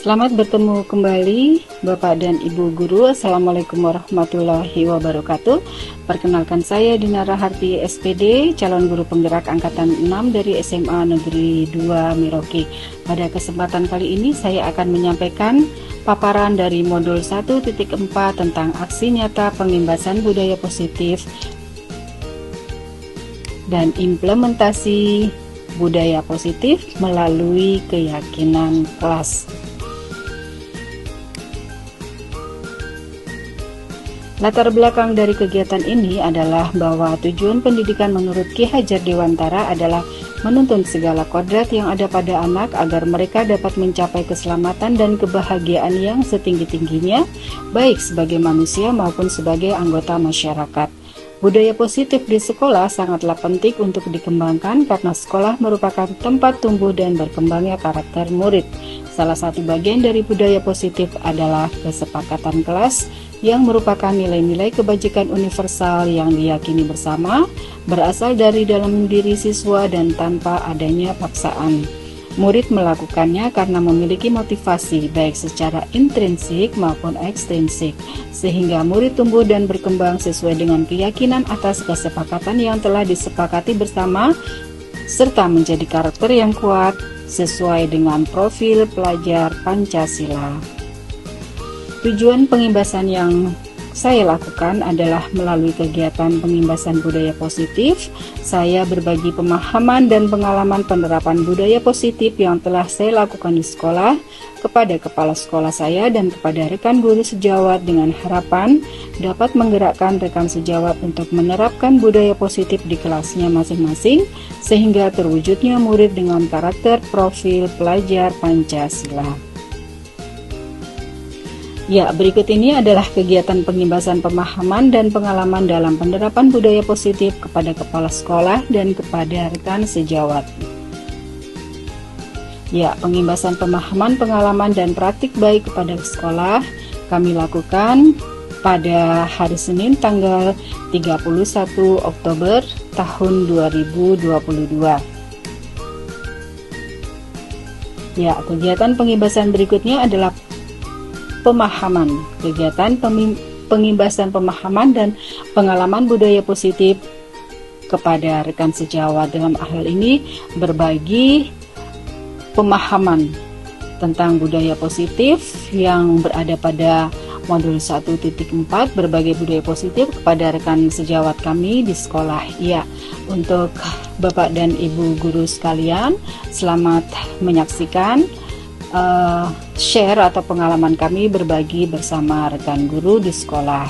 Selamat bertemu kembali Bapak dan Ibu Guru. Assalamualaikum warahmatullahi wabarakatuh. Perkenalkan, saya Dinara Harti SPD, calon guru penggerak angkatan 6 dari SMA Negeri 2 Merauke. Pada kesempatan kali ini saya akan menyampaikan paparan dari modul 1.4 tentang aksi nyata pengimbasan budaya positif dan implementasi budaya positif melalui keyakinan kelas. Latar belakang dari kegiatan ini adalah bahwa tujuan pendidikan menurut Ki Hajar Dewantara adalah menuntun segala kodrat yang ada pada anak agar mereka dapat mencapai keselamatan dan kebahagiaan yang setinggi-tingginya, baik sebagai manusia maupun sebagai anggota masyarakat. Budaya positif di sekolah sangatlah penting untuk dikembangkan karena sekolah merupakan tempat tumbuh dan berkembangnya karakter murid. Salah satu bagian dari budaya positif adalah kesepakatan kelas yang merupakan nilai-nilai kebajikan universal yang diyakini bersama, berasal dari dalam diri siswa dan tanpa adanya paksaan. Murid melakukannya karena memiliki motivasi baik secara intrinsik maupun ekstrinsik, sehingga murid tumbuh dan berkembang sesuai dengan keyakinan atas kesepakatan yang telah disepakati bersama, serta menjadi karakter yang kuat sesuai dengan profil pelajar Pancasila. Tujuan pengimbasan yang saya lakukan adalah melalui kegiatan pengimbasan budaya positif. Saya berbagi pemahaman dan pengalaman penerapan budaya positif yang telah saya lakukan di sekolah kepada kepala sekolah saya dan kepada rekan guru sejawat dengan harapan dapat menggerakkan rekan sejawat untuk menerapkan budaya positif di kelasnya masing-masing sehingga terwujudnya murid dengan karakter profil pelajar Pancasila. Ya, berikut ini adalah kegiatan pengimbasan pemahaman dan pengalaman dalam penerapan budaya positif kepada kepala sekolah dan kepada rekan sejawat. Ya, pengimbasan pemahaman, pengalaman, dan praktik baik kepada sekolah kami lakukan pada hari Senin tanggal 31 Oktober tahun 2022. Ya, kegiatan pengimbasan berikutnya adalah pemahaman, kegiatan pengimbasan pemahaman dan pengalaman budaya positif kepada rekan sejawat. Dalam hal ini berbagi pemahaman tentang budaya positif yang berada pada modul 1.4 berbagai budaya positif kepada rekan sejawat kami di sekolah. Ya, untuk Bapak dan Ibu guru sekalian, selamat menyaksikan share atau pengalaman kami berbagi bersama rekan guru di sekolah.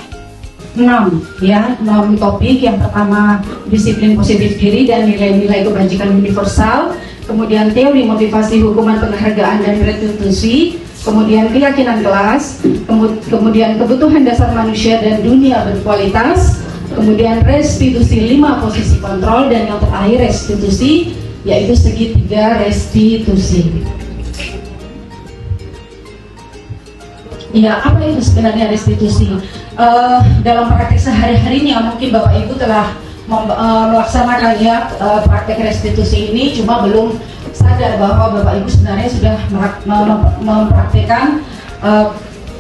6 topik. Yang pertama, disiplin positif diri dan nilai-nilai kebajikan universal. Kemudian teori motivasi, hukuman, penghargaan dan restitusi. Kemudian keyakinan kelas. Kemudian kebutuhan dasar manusia dan dunia berkualitas. Kemudian restitusi 5 posisi kontrol, dan yang terakhir restitusi, yaitu segitiga restitusi. Ya, apa itu sebenarnya restitusi? Dalam praktek sehari-harinya mungkin Bapak Ibu telah melaksanakan praktek restitusi ini, cuma belum sadar bahwa Bapak Ibu sebenarnya sudah mempraktekkan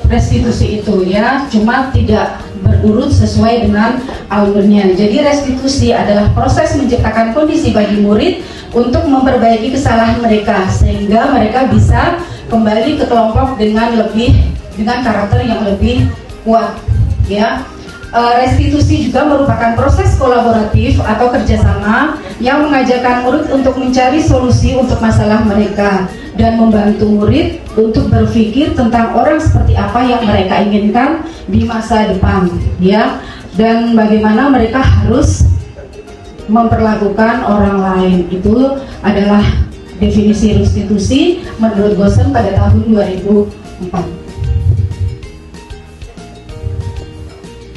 restitusi itu, ya, cuma tidak berurut sesuai dengan alurnya. Jadi restitusi adalah proses menciptakan kondisi bagi murid untuk memperbaiki kesalahan mereka sehingga mereka bisa kembali ke kelompok dengan karakter yang lebih kuat, ya. Restitusi juga merupakan proses kolaboratif atau kerjasama yang mengajarkan murid untuk mencari solusi untuk masalah mereka dan membantu murid untuk berpikir tentang orang seperti apa yang mereka inginkan di masa depan, ya, dan bagaimana mereka harus memperlakukan orang lain. Itu adalah definisi restitusi menurut Gosen pada tahun 2004.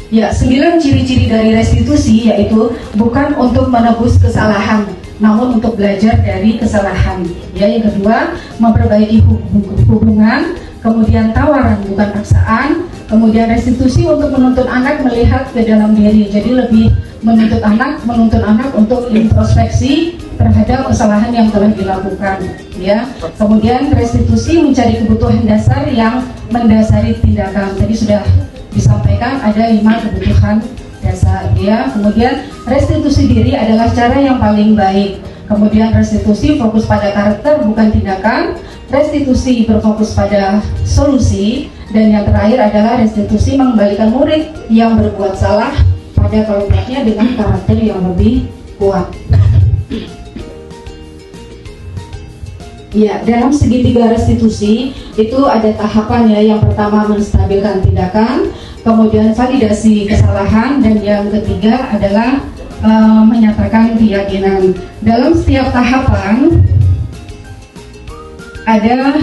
Ya, 9 ciri-ciri dari restitusi yaitu bukan untuk menebus kesalahan, namun untuk belajar dari kesalahan. Ya, yang kedua, memperbaiki hubungan, kemudian tawaran bukan paksaan, kemudian restitusi untuk menuntun anak melihat ke dalam diri. Jadi lebih menuntun anak untuk introspeksi terhadap kesalahan yang telah dilakukan, ya. Kemudian restitusi mencari kebutuhan dasar yang mendasari tindakan. Tadi sudah disampaikan ada 5 kebutuhan dasar, ya. Kemudian restitusi diri adalah cara yang paling baik. Kemudian restitusi fokus pada karakter bukan tindakan. Restitusi berfokus pada solusi. Dan yang terakhir adalah restitusi mengembalikan murid yang berbuat salah pada kelompoknya dengan karakter yang lebih kuat. Ya, dalam segitiga restitusi itu ada tahapan, ya. Yang pertama menstabilkan tindakan, kemudian validasi kesalahan, dan yang ketiga adalah menyatakan keyakinan. Dalam setiap tahapan ada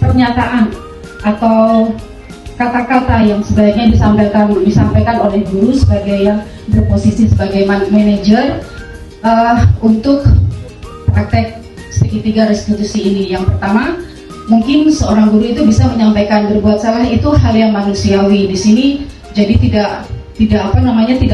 pernyataan atau kata-kata yang sebaiknya disampaikan oleh guru sebagai yang berposisi sebagai manajer untuk praktek segitiga restitusi ini. Yang pertama, mungkin seorang guru itu bisa menyampaikan berbuat salah itu hal yang manusiawi. Di sini jadi tidak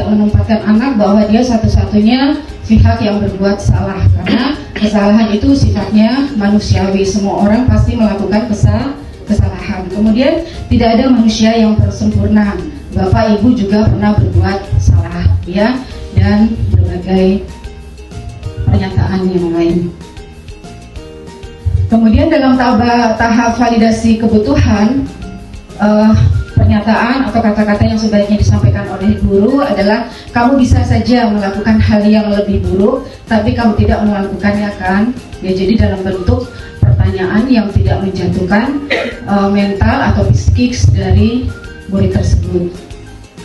menempatkan anak bahwa dia satu-satunya pihak yang berbuat salah, karena kesalahan itu sifatnya manusiawi. Semua orang pasti melakukan kesalahan. Kemudian tidak ada manusia yang sempurna. Bapak Ibu juga pernah berbuat salah, ya, dan berbagai pernyataan yang lain. Kemudian dalam tahap validasi kebutuhan, pernyataan atau kata-kata yang sebaiknya disampaikan oleh guru adalah kamu bisa saja melakukan hal yang lebih buruk, tapi kamu tidak melakukannya, kan? Ya, jadi dalam bentuk pertanyaan yang tidak menjatuhkan mental atau psikis dari murid tersebut.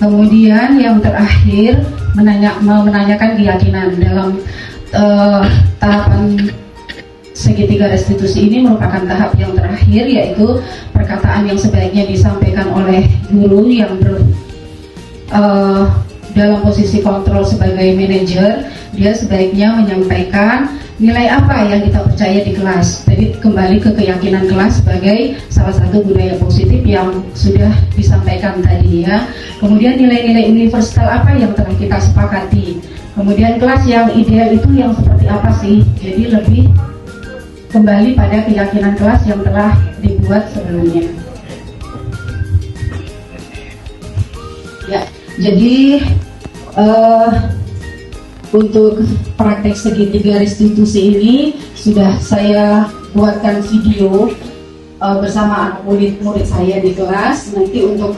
Kemudian yang terakhir menanyakan keyakinan. Dalam tahapan segitiga restitusi ini merupakan tahap yang terakhir, yaitu perkataan yang sebaiknya disampaikan oleh guru yang dalam posisi kontrol sebagai manajer. Dia sebaiknya menyampaikan nilai apa yang kita percaya di kelas. Jadi kembali ke keyakinan kelas sebagai salah satu budaya positif yang sudah disampaikan tadi, ya. Kemudian nilai-nilai universal apa yang telah kita sepakati. Kemudian kelas yang ideal itu yang seperti apa sih. Jadi lebih kembali pada keyakinan kelas yang telah dibuat sebelumnya. Ya, jadi untuk praktek segitiga restitusi ini sudah saya buatkan video bersama murid-murid saya di kelas. Nanti untuk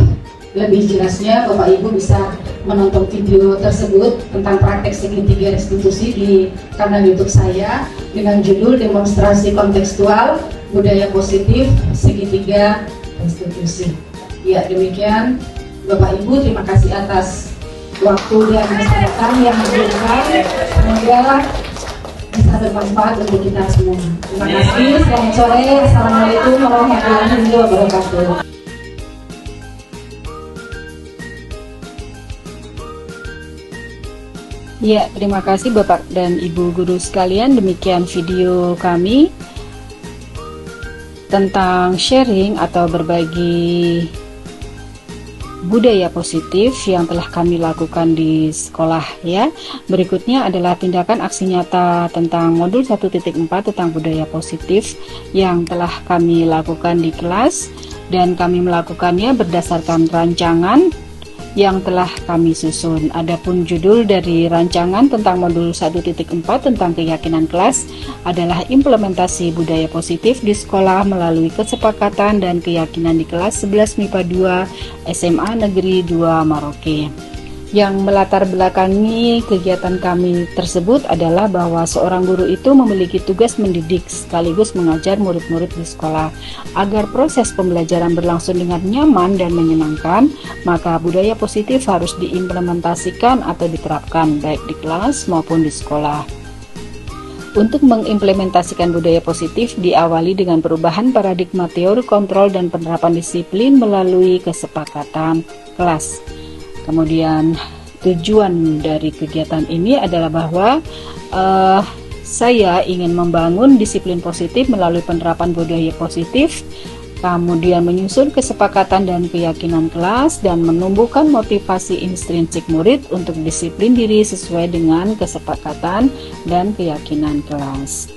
lebih jelasnya Bapak Ibu bisa menonton video tersebut tentang praktek segitiga restitusi di kanal YouTube saya dengan judul Demonstrasi Kontekstual Budaya Positif Segitiga Restitusi. Ya, demikian Bapak Ibu, terima kasih atas waktu dan kesempatan yang diberikan. Semoga bisa bermanfaat untuk kita semua. Terima kasih. Selamat sore. Assalamualaikum warahmatullahi wabarakatuh. Ya, terima kasih Bapak dan Ibu guru sekalian. Demikian video kami tentang sharing atau berbagi budaya positif yang telah kami lakukan di sekolah, ya. Berikutnya adalah tindakan aksi nyata tentang modul 1.4 tentang budaya positif yang telah kami lakukan di kelas, dan kami melakukannya berdasarkan rancangan yang telah kami susun. Adapun judul dari rancangan tentang modul 1.4 tentang keyakinan kelas adalah implementasi budaya positif di sekolah melalui kesepakatan dan keyakinan di kelas 11 MIPA 2 SMA Negeri 2 Maroke. Yang melatar belakangi kegiatan kami tersebut adalah bahwa seorang guru itu memiliki tugas mendidik sekaligus mengajar murid-murid di sekolah. Agar proses pembelajaran berlangsung dengan nyaman dan menyenangkan, maka budaya positif harus diimplementasikan atau diterapkan baik di kelas maupun di sekolah. Untuk mengimplementasikan budaya positif diawali dengan perubahan paradigma teori kontrol dan penerapan disiplin melalui kesepakatan kelas. Kemudian tujuan dari kegiatan ini adalah bahwa saya ingin membangun disiplin positif melalui penerapan budaya positif kemudian menyusun kesepakatan dan keyakinan kelas, dan menumbuhkan motivasi intrinsik murid untuk disiplin diri sesuai dengan kesepakatan dan keyakinan kelas.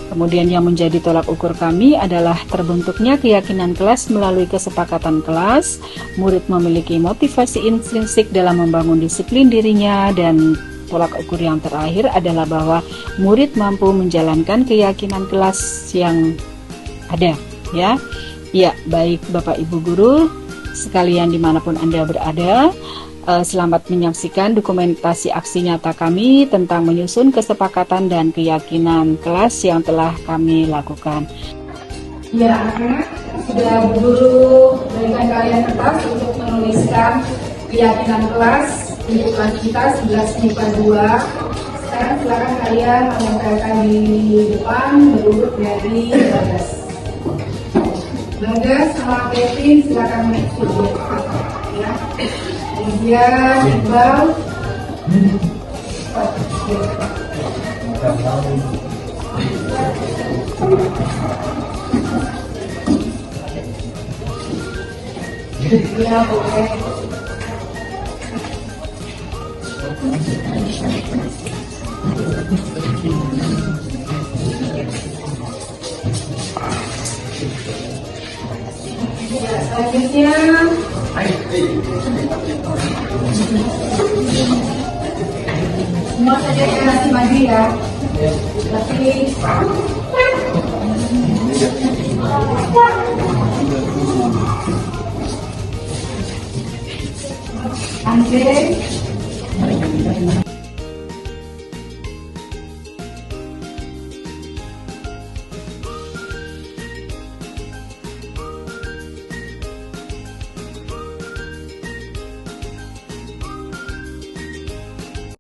Kemudian yang menjadi tolak ukur kami adalah terbentuknya keyakinan kelas melalui kesepakatan kelas, murid memiliki motivasi intrinsik dalam membangun disiplin dirinya, dan tolak ukur yang terakhir adalah bahwa murid mampu menjalankan keyakinan kelas yang ada, ya. Ya, baik Bapak Ibu Guru sekalian dimanapun Anda berada, selamat menyaksikan dokumentasi aksi nyata kami tentang menyusun kesepakatan dan keyakinan kelas yang telah kami lakukan. Ya, anak-anak, sudah Bu Guru berikan kalian kertas untuk menuliskan keyakinan kelas untuk kelas kita 11 MIPA 2. Sekarang silakan kalian menempelkan di depan berurut dari Bagas sama Kevin, silakan mengikuti ya. Kemudian Iqbal, ya boleh. Selanjutnya semua saja kasih maju ya. Tapi Andre